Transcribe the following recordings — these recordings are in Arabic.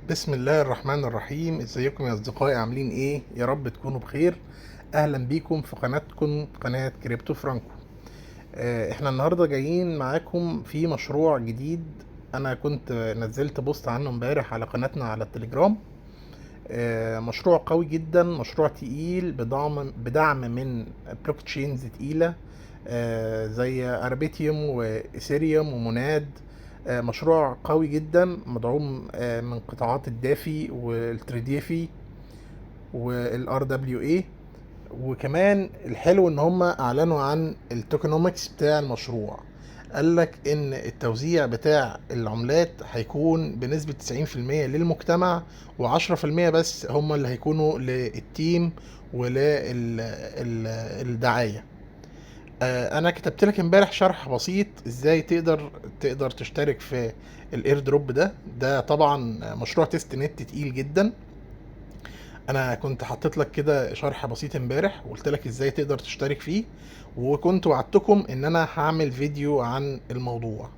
بسم الله الرحمن الرحيم. ازيكم يا اصدقائي؟ عاملين ايه؟ يا رب تكونوا بخير. اهلا بيكم في قناتكم، قناة كريبتو فرانكو. احنا النهاردة جايين معاكم في مشروع جديد. انا كنت نزلت بوست عنه امبارح على قناتنا على التليجرام. مشروع قوي جدا، مشروع تقيل بدعم من بلوك تشينز تقيلة، زي اربيتيوم وايثيريوم وموناد. مشروع قوي جدا مدعوم من قطاعات الدافي والتريديفي والار دبليو اي. وكمان الحلو ان هم اعلنوا عن التوكنومكس بتاع المشروع. قال لك ان التوزيع بتاع العملات هيكون بنسبة 90% للمجتمع، و10% بس هم اللي هيكونوا للتيم وللدعاية. انا كتبت لك امبارح شرح بسيط ازاي تقدر تشترك في الاير دروب ده طبعا مشروع تيست نت تقيل جدا. انا كنت حطيت لك كده شرح بسيط امبارح وقلت لك ازاي تقدر تشترك فيه، وكنت وعدتكم ان انا هعمل فيديو عن الموضوع.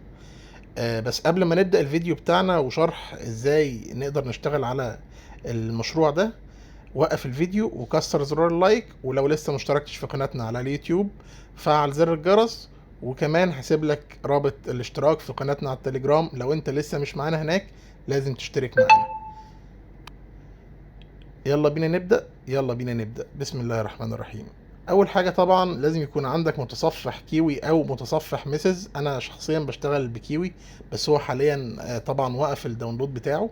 بس قبل ما نبدأ الفيديو بتاعنا وشرح ازاي نقدر نشتغل على المشروع ده، وقف الفيديو وكسر زرار اللايك، ولو لسه مشتركتش في قناتنا على اليوتيوب فعل زر الجرس. وكمان هسيب لك رابط الاشتراك في قناتنا على التليجرام، لو انت لسه مش معانا هناك لازم تشترك معانا. يلا بينا نبدأ. بسم الله الرحمن الرحيم. اول حاجة طبعا لازم يكون عندك متصفح كيوي او متصفح ميسز. انا شخصيا بشتغل بكيوي، بس هو حاليا طبعا وقف الداونلود بتاعه.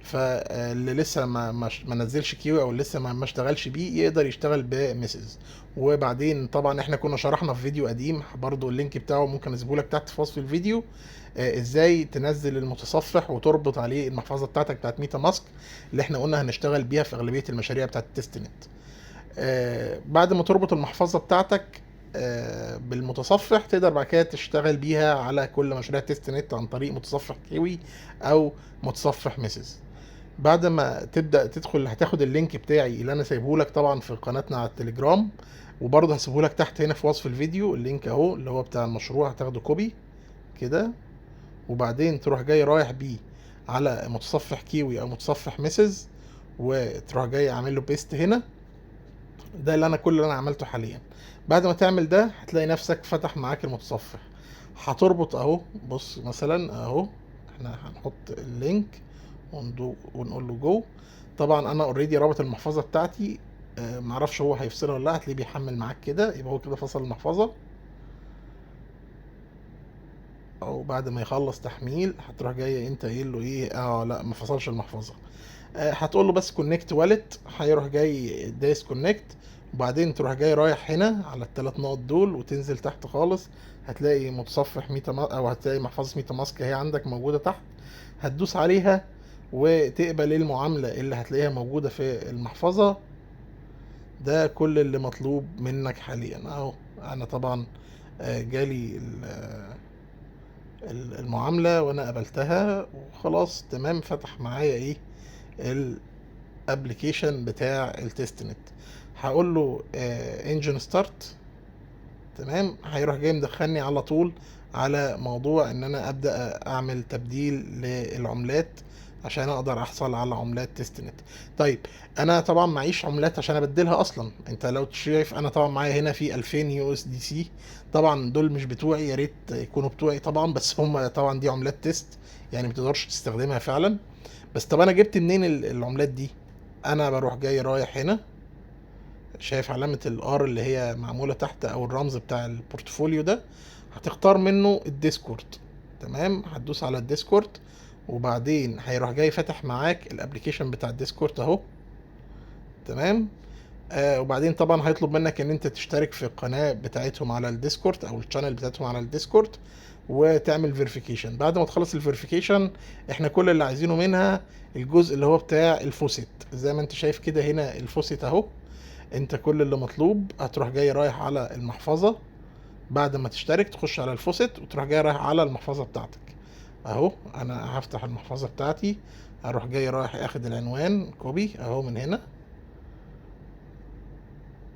فاللي لسه ما نزلش كيوي او لسه ما اشتغلش بيه يقدر يشتغل بميسز. وبعدين طبعا احنا كنا شرحنا في فيديو قديم، برضو اللينك بتاعه ممكن اسيبه لك تحت في وصف الفيديو، ازاي تنزل المتصفح وتربط عليه المحفظه بتاعتك بتاعت ميتا ماسك اللي احنا قلنا هنشتغل بيها في اغلبيه المشاريع بتاعت التست نت. بعد ما تربط المحفظه بتاعتك بالمتصفح، تقدر بعد كده تشتغل بيها على كل مشاريع تيست نت عن طريق متصفح كيوي او متصفح ميسز. بعد ما تبدا تدخل هتاخد اللينك بتاعي اللي انا سايبه لك طبعا في قناتنا على التليجرام، وبرضه هسيبه لك تحت هنا في وصف الفيديو اللينك اهو اللي هو بتاع المشروع. هتاخده كوبي كده، وبعدين تروح جاي رايح بيه على متصفح كيوي او متصفح ميسز، وتروح جاي عامل له بيست هنا. ده اللي انا كل اللي انا عملته حاليا. بعد ما تعمل ده هتلاقي نفسك فتح معاك المتصفح. هتربط اهو، بص مثلا اهو احنا هنحط اللينك ونقول له جو. طبعا انا اوريدي رابط المحفظه بتاعتي. معرفش هو هيفصلها ولا لا، هتلاقيه بيحمل معاك كده، يبقى هو كده فصل المحفظه. او بعد ما يخلص تحميل هتروح جاي انت قايل له ايه؟ لا ما فصلش المحفظه. هتقول له بس كونكت والت، هيروح جاي دايس كونكت. وبعدين تروح جاي رايح هنا على الثلاث نقط دول وتنزل تحت خالص. هتلاقي متصفح او هتلاقي محفظه ميتا ماسك هي عندك موجوده تحت. هتدوس عليها وتقبل المعامله اللي هتلاقيها موجوده في المحفظه. ده كل اللي مطلوب منك حاليا اهو. انا طبعا جالي المعامله وانا قبلتها وخلاص تمام. فتح معايا ايه؟ الابلكيشن بتاع التست نت. هقول له انجن ستارت. تمام، هيروح جاي مدخلني على طول على موضوع ان انا ابدا اعمل تبديل للعملات عشان اقدر احصل على عملات تيست نت. طيب انا طبعا معيش عملات عشان ابدلها اصلا. انت لو شايف انا طبعا معايا هنا في 2000 يو اس دي سي. طبعا دول مش بتوعي، يا ريت يكونوا بتوعي طبعا، بس هم طبعا دي عملات تيست يعني متقدرش تستخدمها فعلا. بس طب انا جبت منين العملات دي؟ انا بروح جاي رايح هنا، شايف علامة الار اللي هي معمولة تحت او الرمز بتاع البورتفوليو ده؟ هتختار منه الديسكورد. تمام، هتدوس على الديسكورد، وبعدين هيروح جاي فاتح معاك الابليكيشن بتاع الديسكورد اهو. تمام. وبعدين طبعا هيطلب منك ان انت تشترك في القناة بتاعتهم على الديسكورد او الشانل بتاعتهم على الديسكورد، وتعمل فيريفيكيشن. بعد ما تخلص الفيريفيكيشن احنا كل اللي عايزينه منها الجزء اللي هو بتاع الفوسيت. زي ما انت شايف كده هنا الفوسيت اهو. انت كل اللي مطلوب هتروح جاي رايح على المحفظة. بعد ما تشترك تخش على الفوسيت وتروح جاي رايح على المحفظة بتاعتك اهو. انا هفتح المحفظة بتاعتي، هروح جاي رايح اخد العنوان كوبي اهو من هنا.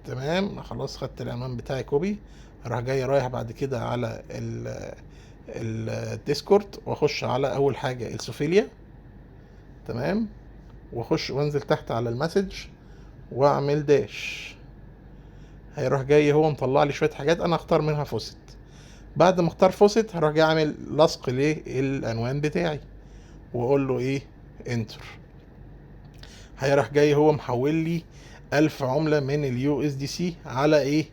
تمام، خلاص خدت العنوان بتاعي كوبي. هروح جاي رايح بعد كده على الديسكورد واخش على اول حاجة السوفيليا. تمام، واخش وانزل تحت على المسج واعمل داش. هيروح جاي هو مطلع لي شويه حاجات انا اختار منها فوسيت. بعد ما اختار فوسيت هروح جاي اعمل لصق للعنوان بتاعي واقول له ايه، انتر. هيروح جاي هو محول لي 1000 عملة من اليو اس دي سي على ايه،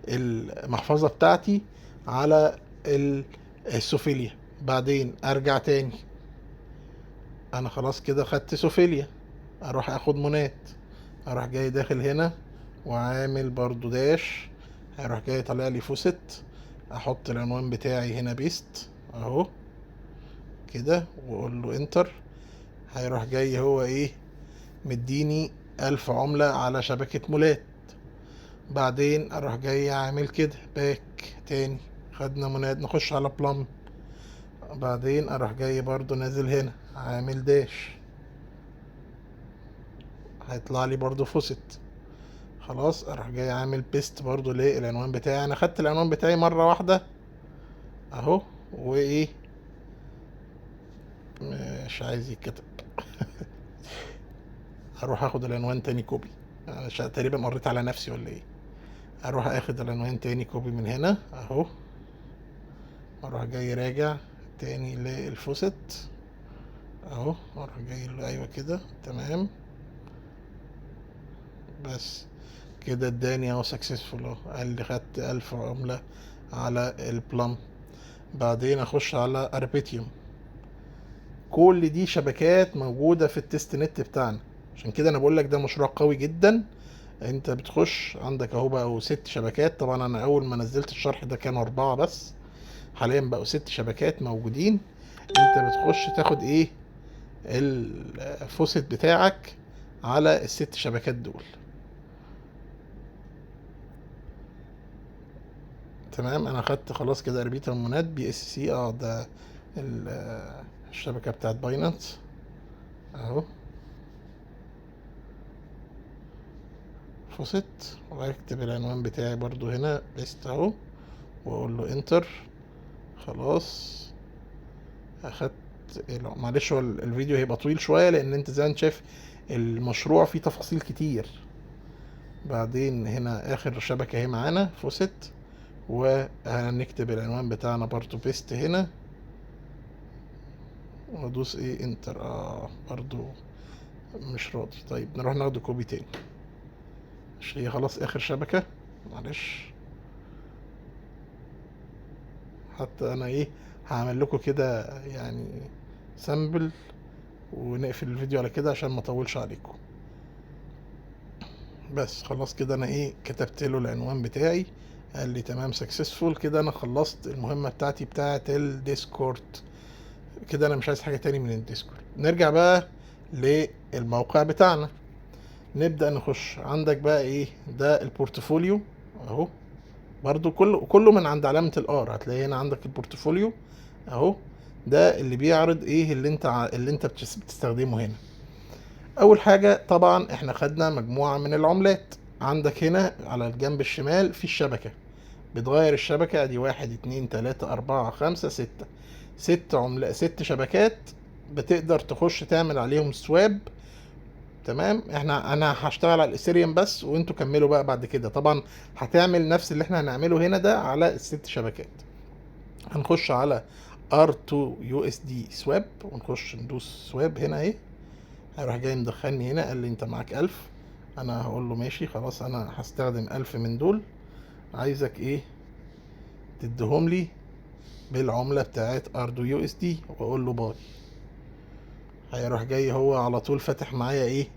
المحفظة بتاعتي، على السوفيليا. بعدين ارجع تاني، انا خلاص كده خدت سوفيليا، اروح اخد مونات، اروح جاي داخل هنا وعامل برضو داش. هيروح جاي طالع لي فوست، احط العنوان بتاعي هنا بيست اهو كده واقول له انتر. هيروح جاي هو ايه، مديني 1000 عملة على شبكة مولات. بعدين اروح جاي عامل كده باك تاني، خدنا مناد، نخش على بلم. بعدين اروح جاي برضو نازل هنا عامل داش، هيطلع لي برضو فوست. خلاص اروح جاي عامل بيست برضو للعنوان بتاعي. انا خدت العنوان بتاعي مرة واحدة اهو، وايه، مش عايز يتكتب. هروح اخد العنوان تاني كوبي، انا تقريبا مريت على نفسي ولا ايه. اروح اخد العنوان تاني كوبي من هنا اهو، اروح جاي راجع تاني للفوست اهو، اروح جاي له ايوه كده تمام. بس كده اداني اهو سكسسفول اهو، قال لي خدت 1000 عملة على البلم. بعدين اخش على اربيتيوم. كل دي شبكات موجودة في التست نت بتاعنا، عشان كده انا بقول لك ده مشروع قوي جدا. انت بتخش عندك اهو بقوا 6 شبكات. طبعا انا اول ما نزلت الشرح ده كانوا 4 بس، حاليا بقوا 6 شبكات موجودين. انت بتخش تاخد ايه، الفوسيت بتاعك على ال6 شبكات دول. تمام، انا خدت خلاص كده اربيتر مونات بي اس سي. ده الشبكة بتاعت باينانس اهو، فوسيت. واكتب العنوان بتاعي برضو هنا بيست اهو، واقول له انتر. خلاص اخدت. معلش هو الفيديو هيبقى طويل شوية لان انت زي ما انت شايف المشروع فيه تفاصيل كتير. بعدين هنا اخر شبكة اهي معانا فوسيت، وهنكتب العنوان بتاعنا برضو بيست هنا، وادوس ايه انتر. برضو مش راضي. طيب نروح ناخده كوبي تاني، مش هي خلاص اخر شبكة. معلش، حتى انا ايه، هعمل لكم كده يعني سامبل، ونقفل الفيديو على كده عشان ما اطولش عليكم. بس خلاص كده انا ايه، كتبت له العنوان بتاعي، قال لي تمام سكسسفول. كده انا خلصت المهمة بتاعتي بتاعت الديسكورد. كده انا مش عايز حاجة تاني من الديسكورد. نرجع بقى للموقع بتاعنا، نبدأ نخش. عندك بقى ايه، ده البورتفوليو اهو، برضو كله من عند علامة الار. هتلاقي هنا عندك البورتفوليو اهو، ده اللي بيعرض ايه اللي انت بتستخدمه هنا. اول حاجة طبعا احنا خدنا مجموعة من العملات. عندك هنا على الجنب الشمال في الشبكة، بتغير الشبكة دي 1 2 3 4 5 6، 6 عملات، 6 شبكات بتقدر تخش تعمل عليهم سواب. تمام، انا هشتغل على الاثيريوم بس، وانتوا كملوا بقى بعد كده. طبعا هتعمل نفس اللي احنا هنعمله هنا ده على ال6 شبكات. هنخش على R2 USD سواب، ونخش ندوس سواب هنا اهي. هيروح جاي مدخلني هنا، قال لي انت معاك 1000. انا هقول له ماشي خلاص، انا هستخدم 1000 من دول. عايزك ايه، تديهم لي بالعملة بتاعت اردو يو اس دي، واقول له باي. هيروح جاي هو على طول فاتح معايا ايه،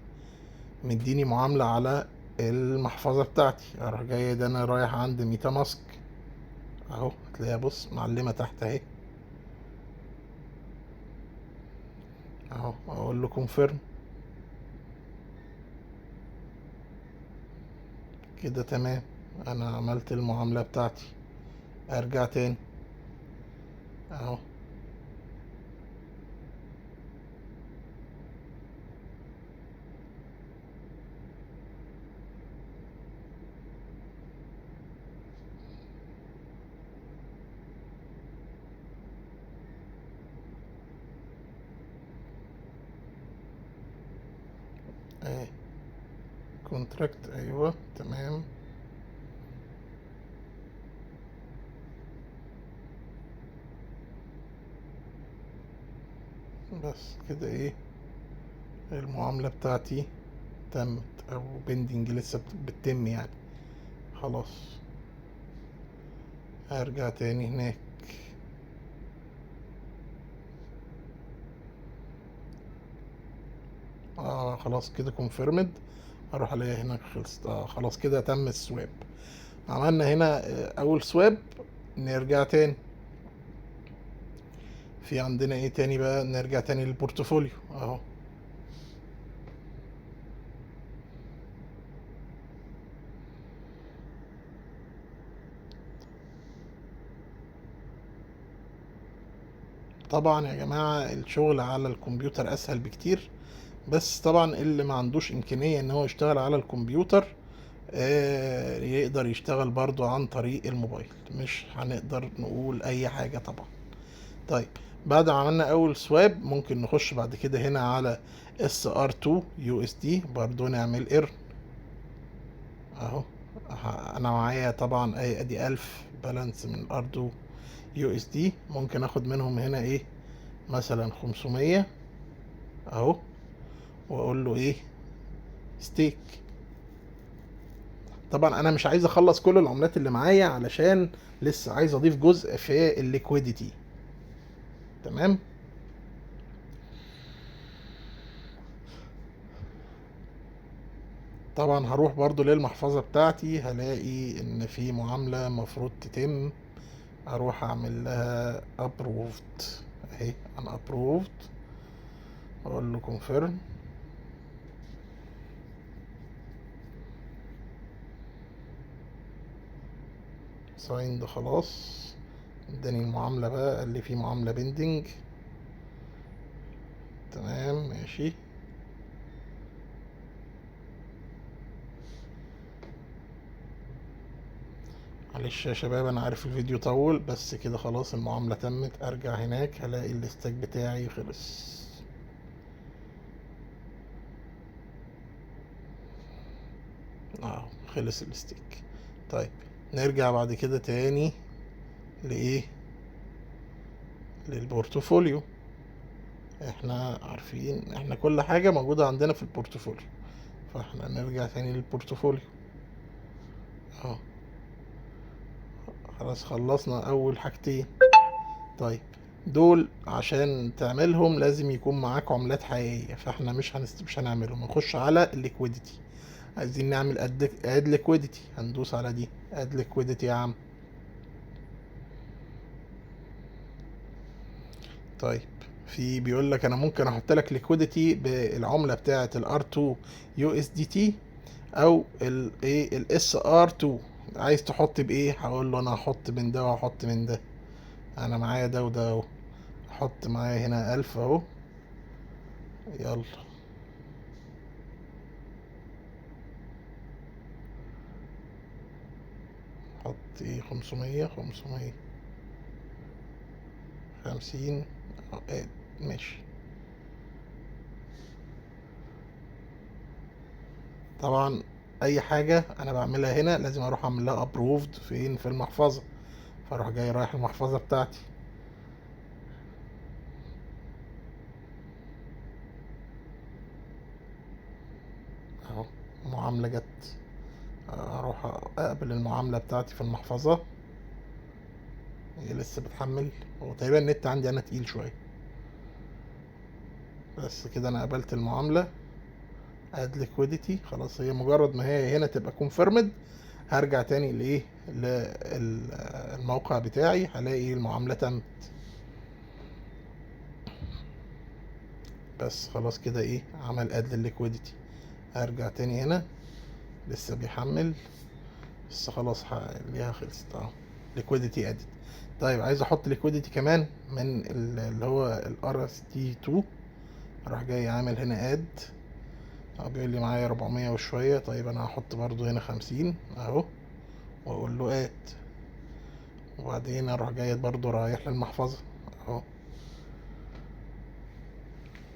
مديني معاملة على المحفظة بتاعتي. اروح جاي ده انا رايح عند ميتا ماسك اهو، هتلاقيها بص معلمة تحت اهي اهو. اقول له كونفيرم كده تمام، انا عملت المعاملة بتاعتي. ارجع تاني اهو. اهي كونتراكت، ايوه تمام. بس كده ايه، المعاملة بتاعتي تمت او بندنج لسه بتتم يعني. خلاص هرجع تاني هناك. خلاص كده كونفيرمد. اروح الاقي هناك خلصت. خلاص كده تم السواب. عملنا هنا اول سواب. نرجع تاني، في عندنا ايه تاني بقى؟ نرجع تاني للبورتفوليو اهو. طبعا يا جماعة الشغل على الكمبيوتر اسهل بكتير، بس طبعا اللي ما عندوش امكانية ان هو يشتغل على الكمبيوتر يقدر يشتغل برضو عن طريق الموبايل، مش هنقدر نقول اي حاجة طبعا. طيب بعد ما عملنا اول سواب، ممكن نخش بعد كده هنا على SR2 USD، برضو نعمل اير اهو. انا معايا طبعا ادي 1000 بالانس من ار2 USD، ممكن اخد منهم هنا ايه مثلا 500 اهو، واقول له ايه ستيك. طبعا انا مش عايز اخلص كل العملات اللي معايا، علشان لسه عايز اضيف جزء في الليكويديتي. تمام. طبعا هروح برضو للمحفظة بتاعتي، هلاقي ان في معاملة مفروض تتم، اروح اعمل لها approved اهي، انا approved، اقول له confirm. سايند خلاص. اداني المعاملة بقى، قال لي في معاملة بيندنج. تمام ماشي. معلش يا شباب انا عارف الفيديو طول، بس كده خلاص المعاملة تمت. ارجع هناك هلاقي الاستاك بتاعي خلص. خلص الاستيك. طيب نرجع بعد كده تاني لايه، للبورتفوليو. احنا عارفين احنا كل حاجة موجودة عندنا في البورتفوليو، فاحنا نرجع تاني للبورتفوليو اهو. خلاص خلصنا اول حاجتين. طيب دول عشان تعملهم لازم يكون معاك عملات حقيقية، فاحنا مش هنعملهم. نخش على الليكويديتي. عايزين نعمل اد ليكويديتي، هندوس على دي اد ليكويديتي يا عم. طيب في بيقول لك انا ممكن احط لك ليكويديتي بالعملة بتاعة الار2 USDT او الايه SR2. عايز تحط بايه؟ هقول له انا هحط من ده وهحط من ده. انا معايا ده وده اهو، احط معايا هنا 1000 اهو. يلا حط ايه 500 50 ماشي. طبعا اي حاجة انا بعملها هنا لازم اروح اعمل لها ابروفد فين؟ في المحفظة. فاروح جاي رايح المحفظة بتاعتي اهو، معاملة جت. اروح اقبل المعاملة بتاعتي في المحفظة. هي لسه بتحمل، هو تقريبا النت عندي انا تقيل شوية. بس كده انا قبلت المعاملة اد ليكويديتي خلاص. هي مجرد ما هي هنا تبقى كونفيرمد، هرجع تاني لايه للموقع بتاعي، هلاقي المعاملة تمت. بس خلاص كده ايه عمل اد للليكويديتي. هرجع تاني هنا، لسه بيحمل، بس خلاص ليها خلصت اهو، ليكويديتي ادد. طيب عايز احط ليكويديتي كمان من اللي هو الار اس تي 2. اروح جاي عامل هنا اد، بيقول لي معايا 400 وشوية. طيب انا هحط برضو هنا 50 اهو، واقول له اد. وبعدين اروح جاي برضو رايح للمحفظة اهو،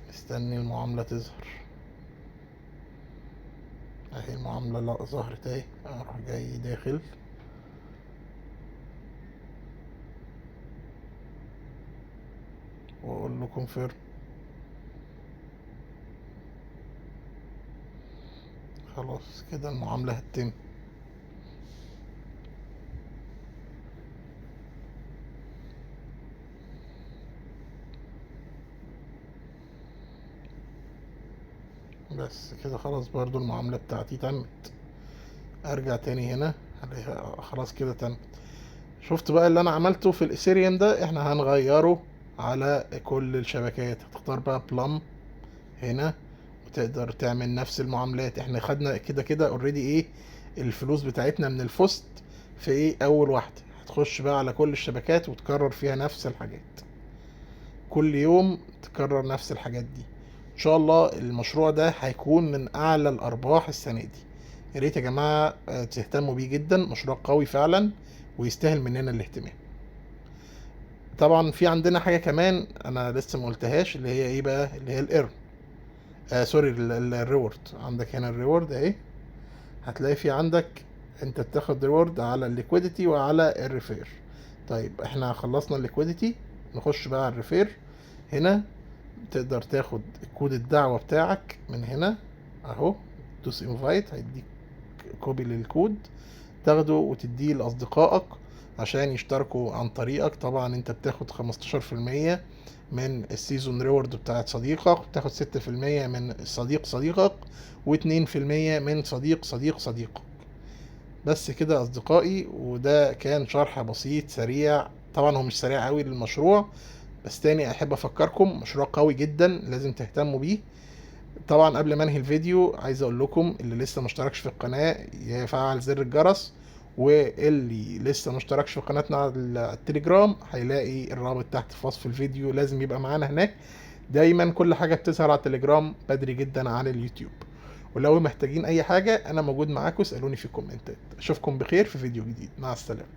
مستني المعاملة تظهر. اهي المعاملة لا ظهرت اهي، اروح جاي داخل واقول له كونفيرم. خلاص كده المعاملة هتتم. بس كده خلاص برضو المعاملة بتاعتي تمت. ارجع تاني هنا هلاقيها خلاص كده تمت. شفت بقى اللي انا عملته في الاثيريوم ده، احنا هنغيره على كل الشبكات. هتختار بقى بلم هنا وتقدر تعمل نفس المعاملات. احنا خدنا كده كده اوريدي ايه الفلوس بتاعتنا من الفوست في ايه اول واحدة. هتخش بقى على كل الشبكات وتكرر فيها نفس الحاجات، كل يوم تكرر نفس الحاجات دي. ان شاء الله المشروع ده هيكون من اعلى الارباح السنة دي. يا ريت يا جماعة تهتموا بيه جدا، مشروع قوي فعلا ويستاهل مننا الاهتمام. طبعا في عندنا حاجة كمان انا لسه ما قلتهاش، اللي هي ايه بقى، اللي هي الايرن. سوري، الريورد. عندك هنا الريورد اهي، هتلاقي في عندك انت بتاخد ريورد على الليكويديتي وعلى الريفير. طيب احنا خلصنا الليكويديتي، نخش بقى على الريفير. هنا تقدر تاخد كود الدعوة بتاعك من هنا اهو، دوس انفايت هيديك كوبي للكود، تاخده وتديه لاصدقائك عشان يشتركوا عن طريقك. طبعا انت بتاخد 15% من السيزون ريورد بتاعت صديقك، بتاخد 6% من صديق صديقك، و2% من صديق صديق صديقك. بس كده يا اصدقائي، وده كان شرح بسيط سريع. طبعا هو مش سريع قوي للمشروع، بس تاني احب افكركم مشروع قوي جدا لازم تهتموا بيه. طبعا قبل ما انهي الفيديو عايز اقول لكم اللي لسه مشتركش في القناة يفعل زر الجرس، واللي لسه مشتركش في قناتنا على التليجرام هيلاقي الرابط تحت في وصف الفيديو، لازم يبقى معانا هناك. دايما كل حاجة بتظهر على التليجرام بدري جدا عن اليوتيوب. ولو محتاجين اي حاجة انا موجود معاكم، اسألوني في الكومنتات. اشوفكم بخير في فيديو جديد، مع السلامة.